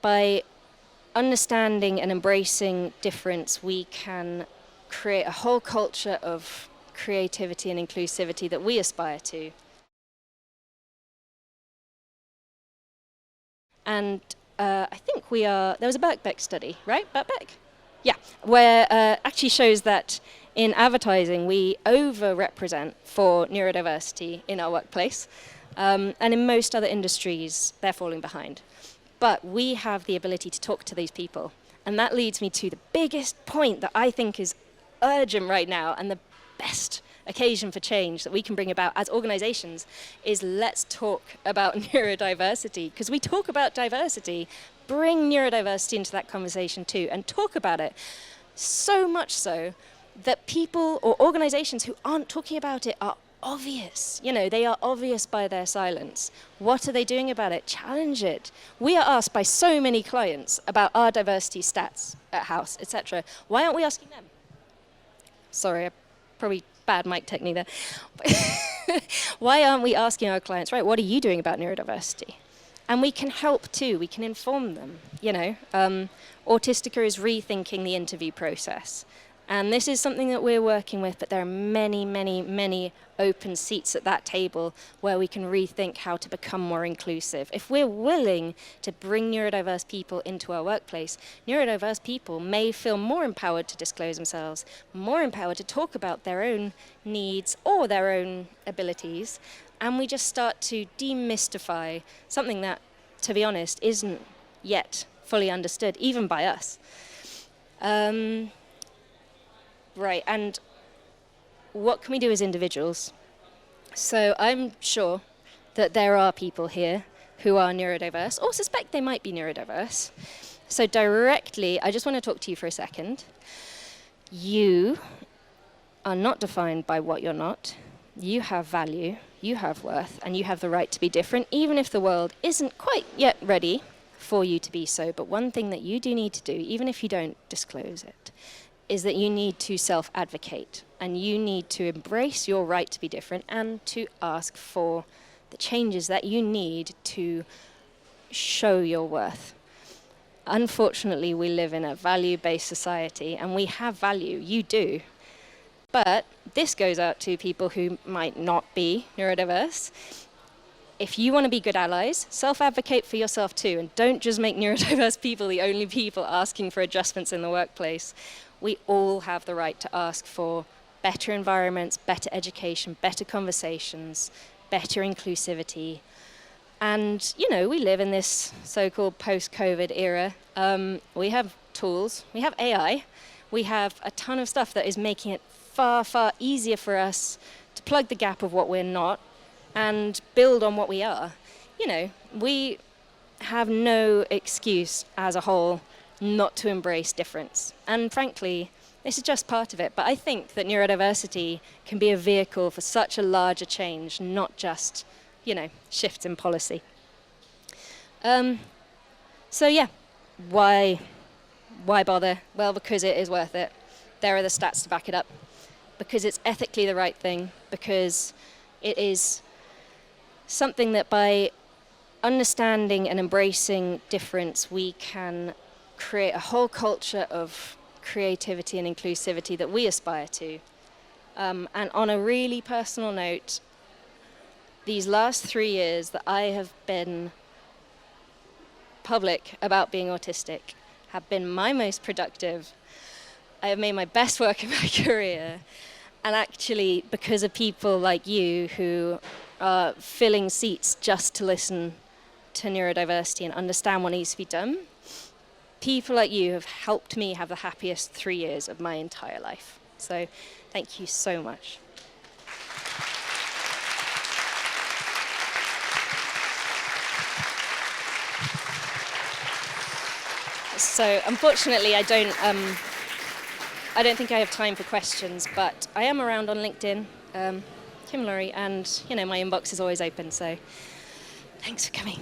by understanding and embracing difference, we can create a whole culture of creativity and inclusivity that we aspire to. And I think there was a Birkbeck study, right? Birkbeck? Yeah, where actually shows that in advertising we overrepresent for neurodiversity in our workplace, and in most other industries they're falling behind. But we have the ability to talk to these people, and that leads me to the biggest point that I think is urgent right now, and the best occasion for change that we can bring about as organizations is let's talk about neurodiversity, because we talk about diversity. Bring neurodiversity into that conversation too, and talk about it so much so that people or organizations who aren't talking about it are obvious. You know, they are obvious by their silence. What are they doing about it? Challenge it. We are asked by so many clients about our diversity stats at house, etc. Why aren't we asking them? Sorry, probably bad mic technique there. Why aren't we asking our clients, right, what are you doing about neurodiversity? And we can help too, we can inform them. You know, Autistica is rethinking the interview process. And this is something that we're working with, but there are many, many, many open seats at that table where we can rethink how to become more inclusive. If we're willing to bring neurodiverse people into our workplace, neurodiverse people may feel more empowered to disclose themselves, more empowered to talk about their own needs or their own abilities, and we just start to demystify something that, to be honest, isn't yet fully understood, even by us. Right, and what can we do as individuals? So I'm sure that there are people here who are neurodiverse, or suspect they might be neurodiverse. So directly, I just want to talk to you for a second. You are not defined by what you're not. You have value, you have worth, and you have the right to be different, even if the world isn't quite yet ready for you to be so. But one thing that you do need to do, even if you don't disclose it, is that you need to self-advocate, and you need to embrace your right to be different and to ask for the changes that you need to show your worth. Unfortunately, we live in a value-based society, and we have value, you do. But this goes out to people who might not be neurodiverse. If you want to be good allies, self-advocate for yourself too, and don't just make neurodiverse people the only people asking for adjustments in the workplace. We all have the right to ask for better environments, better education, better conversations, better inclusivity. And, you know, we live in this so-called post-COVID era. We have tools, we have AI, we have a ton of stuff that is making it far, far easier for us to plug the gap of what we're not and build on what we are. You know, we have no excuse as a whole not to embrace difference. And frankly, this is just part of it. But I think that neurodiversity can be a vehicle for such a larger change, not just, you know, shifts in policy. So yeah, why bother? Well, because it is worth it. There are the stats to back it up. Because it's ethically the right thing. Because it is something that by understanding and embracing difference, we can create a whole culture of creativity and inclusivity that we aspire to. And on a really personal note, these last 3 years that I have been public about being autistic have been my most productive. I have made my best work in my career. And actually, because of people like you who are filling seats just to listen to neurodiversity and understand what needs to be done, people like you have helped me have the happiest 3 years of my entire life. So thank you so much. So unfortunately, I don't think I have time for questions, but I am around on LinkedIn, Kim Lawrie, and you know, my inbox is always open, so thanks for coming.